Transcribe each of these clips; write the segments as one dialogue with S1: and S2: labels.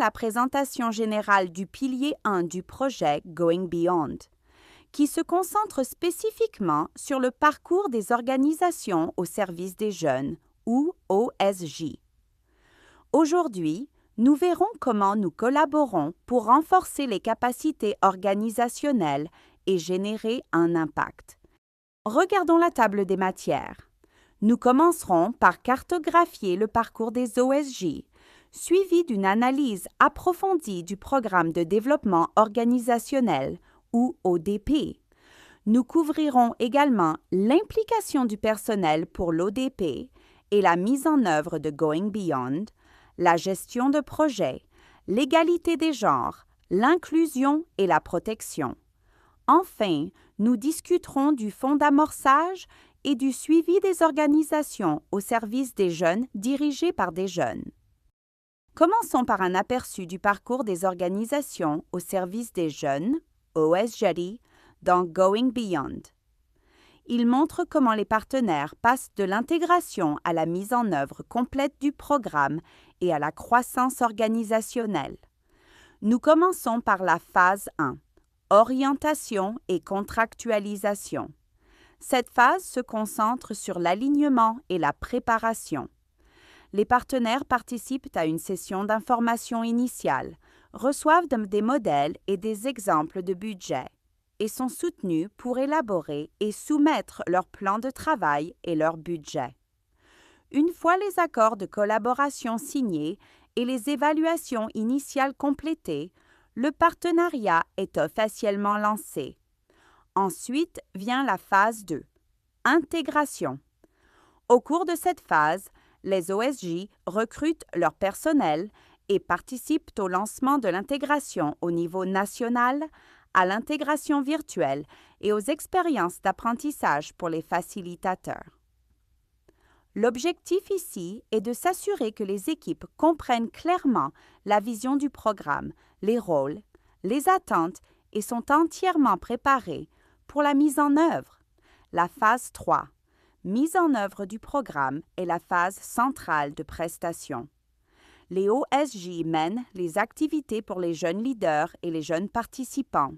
S1: la présentation générale du pilier 1 du projet Going Beyond, qui se concentre spécifiquement sur le parcours des organisations au service des jeunes, ou OSJ. Aujourd'hui, nous verrons comment nous collaborons pour renforcer les capacités organisationnelles et générer un impact. Regardons la table des matières. Nous commencerons par cartographier le parcours des OSJ, suivi d'une analyse approfondie du programme de développement organisationnel, ou ODP. Nous couvrirons également l'implication du personnel pour l'ODP et la mise en œuvre de Going Beyond, la gestion de projets, l'égalité des genres, l'inclusion et la protection. Enfin, nous discuterons du fonds d'amorçage et du suivi des organisations au service des jeunes dirigées par des jeunes. Commençons par un aperçu du parcours des organisations au service des jeunes, OSJ, dans Going Beyond. Il montre comment les partenaires passent de l'intégration à la mise en œuvre complète du programme et à la croissance organisationnelle. Nous commençons par la phase 1, orientation et contractualisation. Cette phase se concentre sur l'alignement et la préparation. Les partenaires participent à une session d'information initiale, reçoivent des modèles et des exemples de budget et sont soutenus pour élaborer et soumettre leur plan de travail et leur budget. Une fois les accords de collaboration signés et les évaluations initiales complétées, le partenariat est officiellement lancé. Ensuite vient la phase 2, intégration. Au cours de cette phase, les OSJ recrutent leur personnel et participent au lancement de l'intégration au niveau national, à l'intégration virtuelle et aux expériences d'apprentissage pour les facilitateurs. L'objectif ici est de s'assurer que les équipes comprennent clairement la vision du programme, les rôles, les attentes et sont entièrement préparées pour la mise en œuvre. La phase 3, mise en œuvre du programme, est la phase centrale de prestation. Les OSJ mènent les activités pour les jeunes leaders et les jeunes participants,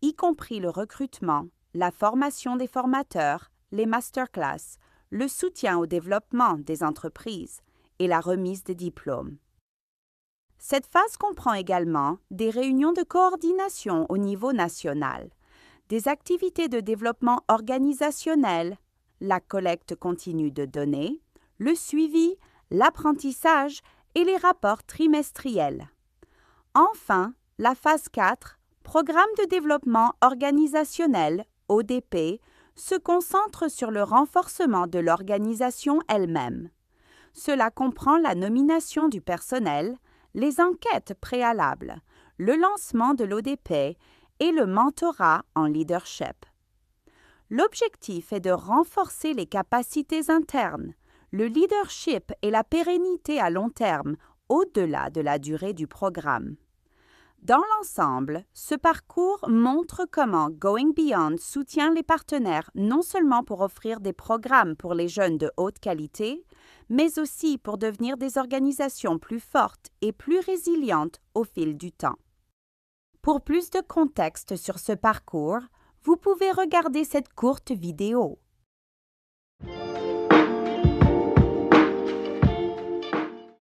S1: y compris le recrutement, la formation des formateurs, les masterclass, le soutien au développement des entreprises et la remise des diplômes. Cette phase comprend également des réunions de coordination au niveau national, des activités de développement organisationnel, la collecte continue de données, le suivi, l'apprentissage et les rapports trimestriels. Enfin, la phase 4, Programme de développement organisationnel, ODP, se concentre sur le renforcement de l'organisation elle-même. Cela comprend la nomination du personnel, les enquêtes préalables, le lancement de l'ODP et le mentorat en leadership. L'objectif est de renforcer les capacités internes, le leadership et la pérennité à long terme au-delà de la durée du programme. Dans l'ensemble, ce parcours montre comment Going Beyond soutient les partenaires non seulement pour offrir des programmes pour les jeunes de haute qualité, mais aussi pour devenir des organisations plus fortes et plus résilientes au fil du temps. Pour plus de contexte sur ce parcours, vous pouvez regarder cette courte vidéo.